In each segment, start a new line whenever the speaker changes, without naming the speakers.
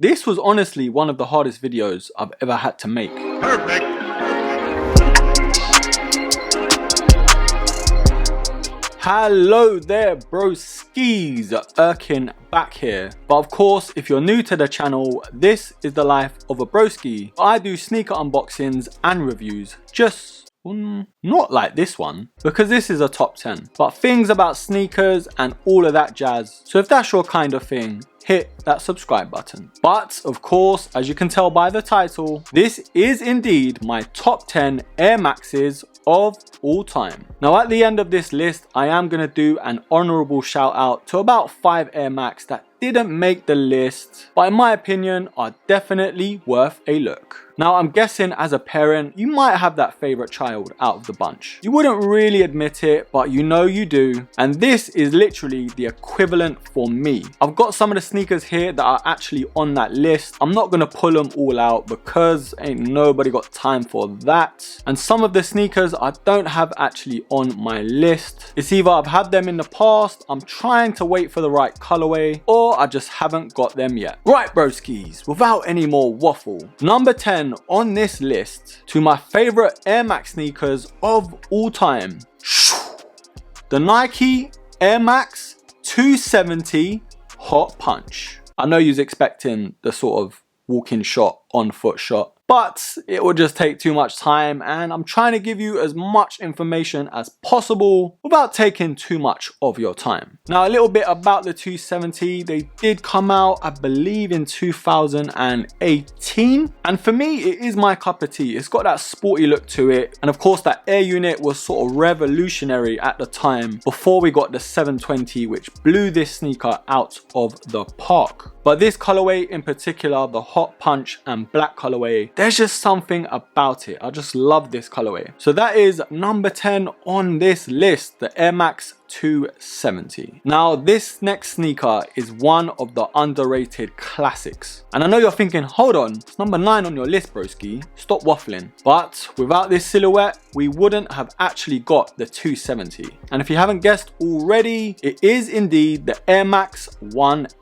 This was honestly one of the hardest videos I've ever had to make.
Perfect.
Hello there, broskis, Urkin back here. But of course, if you're new to the channel, this is the life of a broski. I do sneaker unboxings and reviews, just not like this one, because this is a top 10, but things about sneakers and all of that jazz. So if that's your kind of thing, hit that subscribe button. But of course, as you can tell by the title, this is indeed my top 10 Air Maxes of all time. Now at the end of this list, I am going to do an honorable shout out to about 5 Air Max that didn't make the list, but in my opinion are definitely worth a look. Now I'm guessing as a parent, you might have that favorite child out of the bunch. You wouldn't really admit it, but you know you do. And this is literally the equivalent for me. I've got some of the sneakers here that are actually on that list. I'm not gonna pull them all out because ain't nobody got time for that. And some of the sneakers I don't have actually on my list. It's either I've had them in the past, I'm trying to wait for the right colorway, or I just haven't got them yet. Right broskis, without any more waffle, number 10 on this list to my favorite Air Max sneakers of all time, the Nike Air Max 270 Hot Punch. I know you're expecting the sort of walk-in shot, on foot shot, but it would just take too much time, and I'm trying to give you as much information as possible without taking too much of your time. Now a little bit about the 270, they did come out I believe in 2018, and for me it is my cup of tea. It's got that sporty look to it, and of course that air unit was sort of revolutionary at the time before we got the 720, which blew this sneaker out of the park. But this colorway in particular, the Hot Punch and black colorway, there's just something about it. I just love this colorway. So that is number 10 on this list, the Air Max 270. Now this next sneaker is one of the underrated classics. And I know you're thinking, hold on, it's number 9 on your list, broski. Stop waffling. But without this silhouette, we wouldn't have actually got the 270. And if you haven't guessed already, it is indeed the Air Max 180.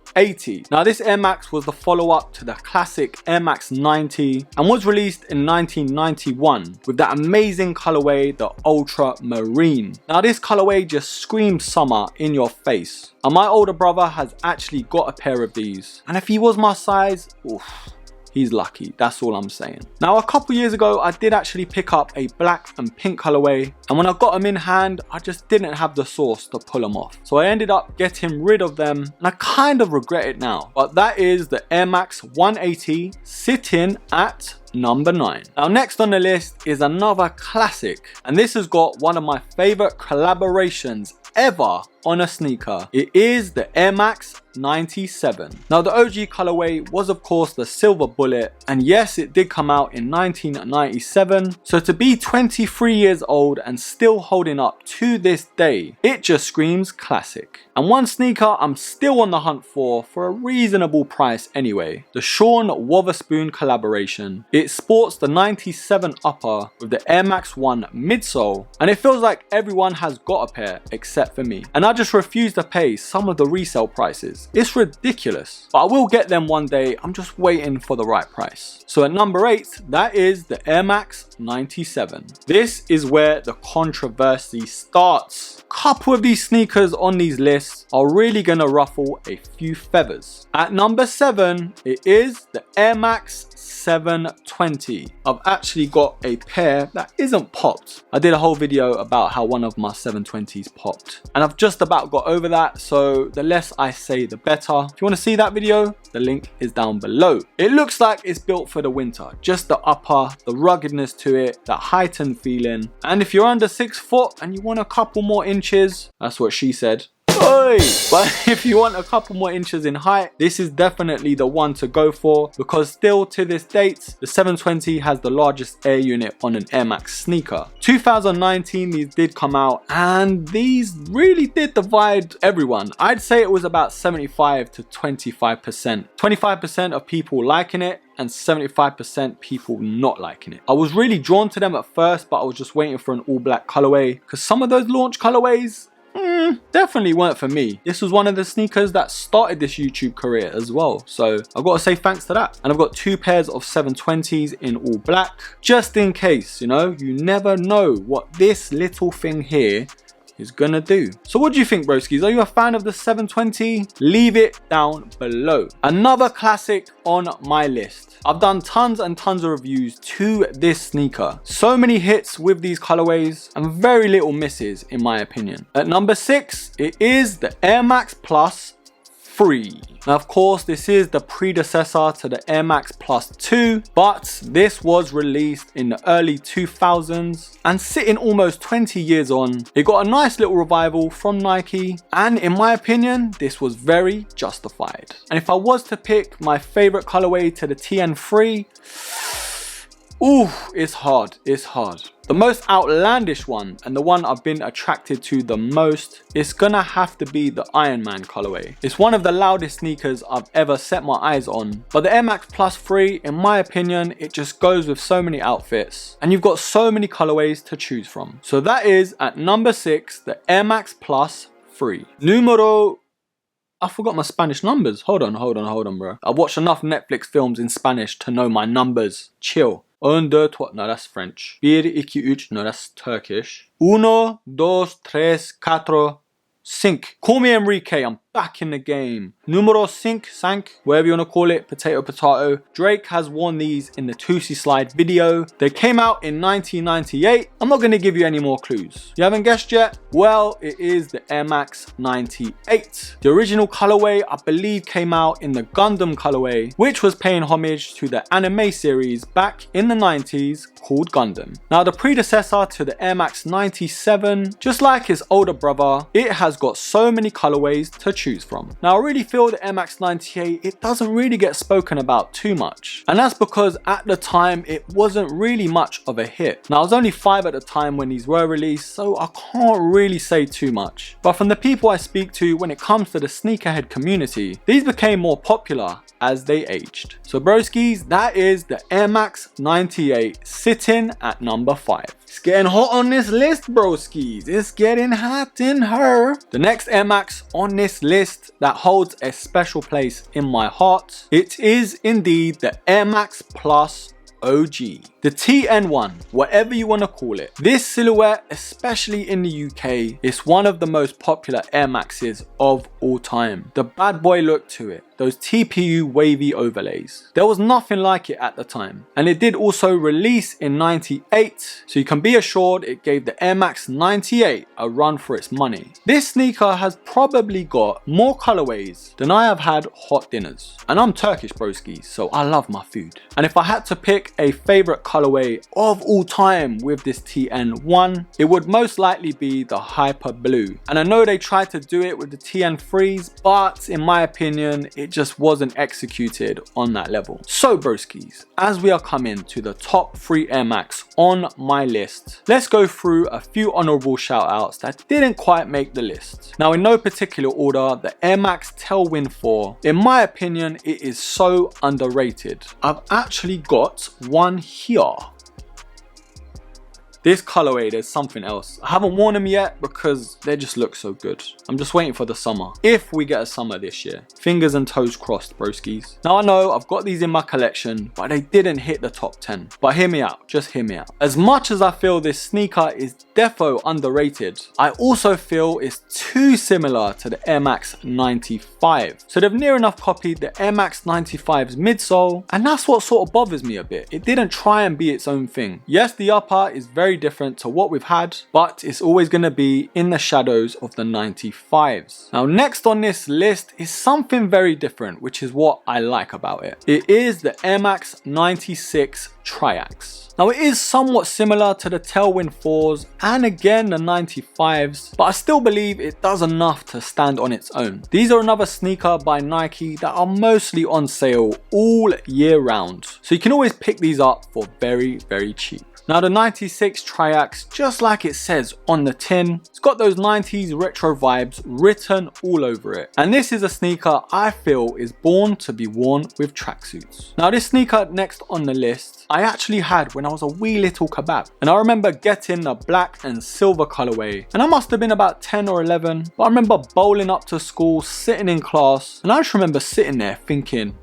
Now this Air Max was the follow-up to the classic Air Max 90 and was released in 1991 with that amazing colorway, the Ultra Marine. Now this colorway just screams summer in your face, and my older brother has actually got a pair of these, and if he was my size, oof, he's lucky, that's all I'm saying. Now a couple years ago I did actually pick up a black and pink colorway, and when I got them in hand I just didn't have the sauce to pull them off, so I ended up getting rid of them, and I kind of regret it now. But that is the Air Max 180 sitting at number 9. Now next on the list is another classic, and this has got one of my favorite collaborations ever on a sneaker. It is the Air Max 97. Now the OG colorway was of course the silver bullet, and yes, it did come out in 1997, so to be 23 years old and still holding up to this day, it just screams classic. And one sneaker I'm still on the hunt for a reasonable price anyway, the Sean Wotherspoon collaboration. It sports the 97 upper with the Air Max 1 midsole, and it feels like everyone has got a pair except for me, and I just refuse to pay some of the resale prices. It's ridiculous, but I will get them one day. I'm just waiting for the right price. So at number 8, that is the Air Max 97. This is where the controversy starts. Couple of these sneakers on these lists are really gonna ruffle a few feathers. At number 7, it is the Air Max 720. I've actually got a pair that isn't popped. I did a whole video about how one of my 720s popped, and I've just about got over that, so the less I say the better. If you want to see that video, the link is down below. It looks like it's built for the winter, just the upper, the ruggedness to it, that heightened feeling, and if you're under 6 foot and you want a couple more inches, that's what she said. Oi! But if you want a couple more inches in height, this is definitely the one to go for, because still to this date, the 720 has the largest air unit on an Air Max sneaker. 2019 these did come out, and these really did divide everyone. I'd say it was about 75 to 25%. 25% of people liking it, and 75% people not liking it. I was really drawn to them at first, but I was just waiting for an all black colorway, because some of those launch colorways, definitely weren't for me. This was one of the sneakers that started this YouTube career as well. So I've got to say thanks to that. And I've got 2 pairs of 720s in all black, just in case, you know, you never know what this little thing here is gonna do. So what do you think, broskis? Are you a fan of the 720? Leave it down below. Another classic on my list. I've done tons and tons of reviews to this sneaker. So many hits with these colorways and very little misses in my opinion. At number 6, it is the Air Max Plus 3. Now, of course, this is the predecessor to the Air Max Plus 2, but this was released in the early 2000s and sitting almost 20 years on, it got a nice little revival from Nike, and in my opinion, this was very justified. And if I was to pick my favorite colorway to the TN3, ooh, it's hard, it's hard. The most outlandish one, and the one I've been attracted to the most, is gonna have to be the Iron Man colorway. It's one of the loudest sneakers I've ever set my eyes on. But the Air Max Plus 3, in my opinion, it just goes with so many outfits. And you've got so many colorways to choose from. So that is, at number 6, the Air Max Plus 3. Numero... I forgot my Spanish numbers. Hold on, bro. I've watched enough Netflix films in Spanish to know my numbers. Chill. 1, 2, 3, no, that's French. 1, 2, 3, no, that's Turkish. 1, 2, 3, 4, 5. Call me Enrique, I'm back in the game. Numero 5, whatever you want to call it, potato, potato. Drake has worn these in the Tootsie Slide video. They came out in 1998. I'm not going to give you any more clues. You haven't guessed yet? Well, it is the Air Max 98. The original colorway, I believe, came out in the Gundam colorway, which was paying homage to the anime series back in the 90s called Gundam. Now, the predecessor to the Air Max 97, just like his older brother, it has got so many colorways to choose from. Now, I really feel the Air Max 98, it doesn't really get spoken about too much. And that's because at the time, it wasn't really much of a hit. Now, I was only 5 at the time when these were released, so I can't really say too much. But from the people I speak to when it comes to the sneakerhead community, these became more popular as they aged. So broskis, that is the Air Max 98 sitting at number 5. It's getting hot on this list, broskis. It's getting hot in her. The next Air Max on this list that holds a special place in my heart, it is indeed the Air Max Plus OG. The TN1, whatever you want to call it. This silhouette, especially in the UK, is one of the most popular Air Maxes of all time. The bad boy look to it, those TPU wavy overlays. There was nothing like it at the time. And it did also release in 98, so you can be assured it gave the Air Max 98 a run for its money. This sneaker has probably got more colorways than I have had hot dinners. And I'm Turkish, broski, so I love my food. And if I had to pick a favorite colorway of all time with this TN1, it would most likely be the Hyper Blue. And I know they tried to do it with the TN3s, but in my opinion, it just wasn't executed on that level. So broskis, as we are coming to the top 3 Air Max on my list, let's go through a few honorable shout outs that didn't quite make the list. Now, in no particular order, the Air Max Tailwind 4, in my opinion, it is so underrated. I've actually got one here. This colorway, there's something else. I haven't worn them yet because they just look so good. I'm just waiting for the summer. If we get a summer this year. Fingers and toes crossed, broskis. Now I know I've got these in my collection, but they didn't hit the top 10. But hear me out, just hear me out. As much as I feel this sneaker is defo underrated, I also feel it's too similar to the Air Max 95. So they've near enough copied the Air Max 95's midsole, and that's what sort of bothers me a bit. It didn't try and be its own thing. Yes, the upper is very different to what we've had, but it's always going to be in the shadows of the 95s. Now, next on this list is something very different, which is what I like about it. It is the Air Max 96 Triax. Now, it is somewhat similar to the Tailwind 4s and again the 95s, but I still believe it does enough to stand on its own. These are another sneaker by Nike that are mostly on sale all year round, so you can always pick these up for very, very cheap. Now the 96 Triax, just like it says on the tin, it's got those 90s retro vibes written all over it. And this is a sneaker I feel is born to be worn with tracksuits. Now this sneaker next on the list, I actually had when I was a wee little kebab. And I remember getting the black and silver colorway. And I must have been about 10 or 11. But I remember bowling up to school, sitting in class. And I just remember sitting there thinking,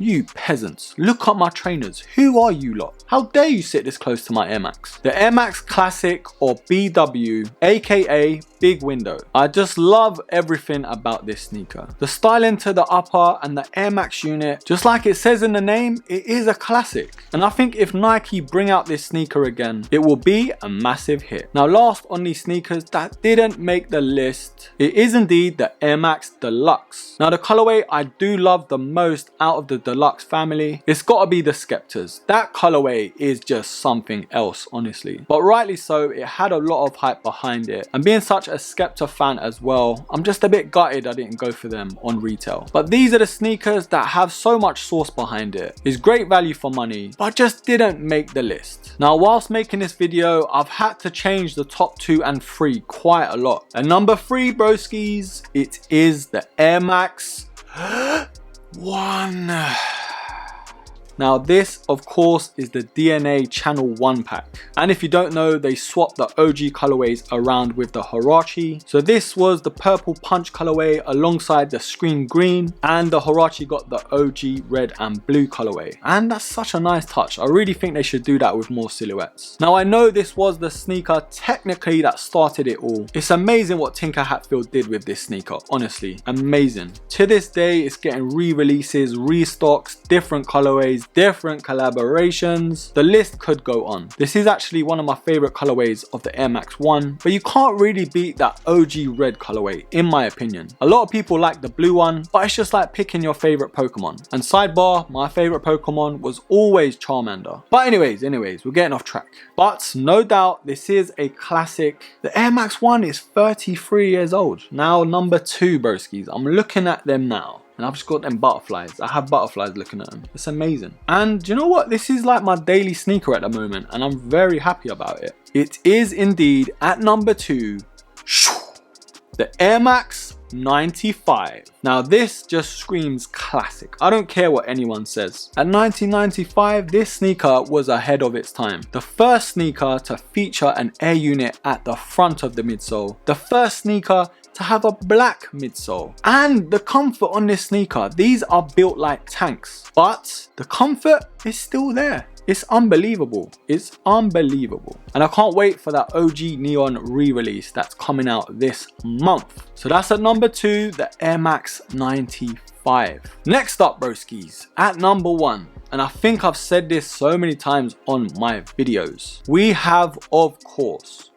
you peasants, look at my trainers. Who are you lot? How dare you sit this close to my Air Max? The Air Max Classic, or BW, aka Big Window. I just love everything about this sneaker. The styling to the upper and the Air Max unit, just like it says in the name, it is a classic. And I think if Nike bring out this sneaker again, it will be a massive hit. Now last on these sneakers that didn't make the list, it is indeed the Air Max Deluxe. Now the colorway I do love the most out of the Deluxe family, it's got to be the Skeptors. That colorway is just something else, honestly. But rightly so, it had a lot of hype behind it. And being such a Skeptor fan as well, I'm just a bit gutted I didn't go for them on retail. But these are the sneakers that have so much sauce behind it. It's great value for money, but just didn't make the list. Now whilst making this video, I've had to change the top 2 and 3 quite a lot. And number 3, broskies, it is the Air Max 1. Now this, of course, is the DNA Channel 1 pack. And if you don't know, they swapped the OG colorways around with the Huarache. So this was the purple punch colorway alongside the screen green, and the Huarache got the OG red and blue colorway. And that's such a nice touch. I really think they should do that with more silhouettes. Now I know this was the sneaker technically that started it all. It's amazing what Tinker Hatfield did with this sneaker, honestly, amazing. To this day, it's getting re-releases, restocks, different colorways, different collaborations. The list could go on. This is actually one of my favorite colorways of the Air Max 1, but you can't really beat that OG red colorway in my opinion. A lot of people like the blue one, but it's just like picking your favorite Pokemon. And sidebar, my favorite Pokemon was always Charmander. But anyways, we're getting off track. But no doubt this is a classic. The Air Max 1 is 33 years old. Now number 2, broskies. I'm looking at them now. And I've just got them butterflies. I have butterflies looking at them. It's amazing. And you know what? This is like my daily sneaker at the moment, and I'm very happy about it. It is indeed at number 2, the Air Max 95. Now this just screams classic. I don't care what anyone says. At 1995, this sneaker was ahead of its time. The first sneaker to feature an air unit at the front of the midsole. The first sneaker to have a black midsole. And the comfort on this sneaker, these are built like tanks, but the comfort is still there. It's unbelievable. It's unbelievable. And I can't wait for that OG Neon re-release that's coming out this month. So that's at number 2, the Air Max 95. Next up, broskies, at number 1. And I think I've said this so many times on my videos. We have, of course,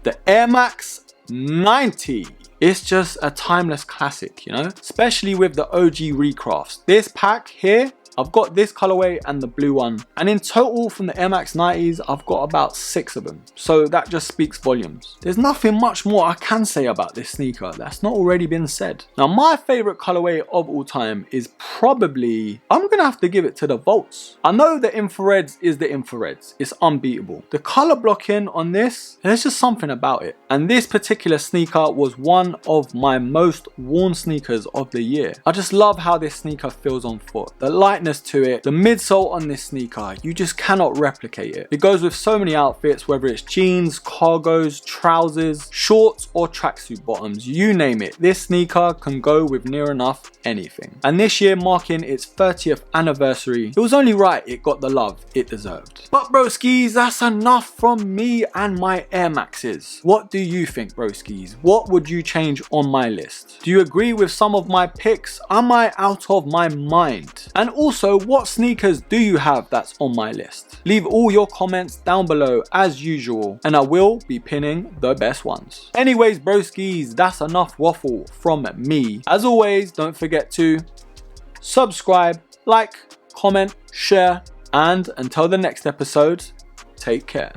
the Air Max 90. It's just a timeless classic, you know, especially with the OG recrafts. This pack here, I've got this colorway and the blue one, and in total from the Air Max 90s I've got about 6 of them, so that just speaks volumes. There's nothing much more I can say about this sneaker that's not already been said. Now my favorite colorway of all time is probably, I'm gonna have to give it to the Volts. I know the infrareds is the infrareds, it's unbeatable. The color blocking on this, there's just something about it. And this particular sneaker was one of my most worn sneakers of the year. I just love how this sneaker feels on foot. The lightness to it, the midsole on this sneaker, you just cannot replicate it. It goes with so many outfits, whether it's jeans, cargos, trousers, shorts or tracksuit bottoms, you name it. This sneaker can go with near enough anything. And this year marking its 30th anniversary, it was only right it got the love it deserved. But broskies, that's enough from me and my Air Maxes. What do you think, broskies? What would you change on my list? Do you agree with some of my picks? Am I out of my mind? And also, what sneakers do you have that's on my list? Leave all your comments down below as usual, and I will be pinning the best ones. Anyways, broskies, that's enough waffle from me. As always, don't forget to subscribe, like, comment, share, and until the next episode, take care.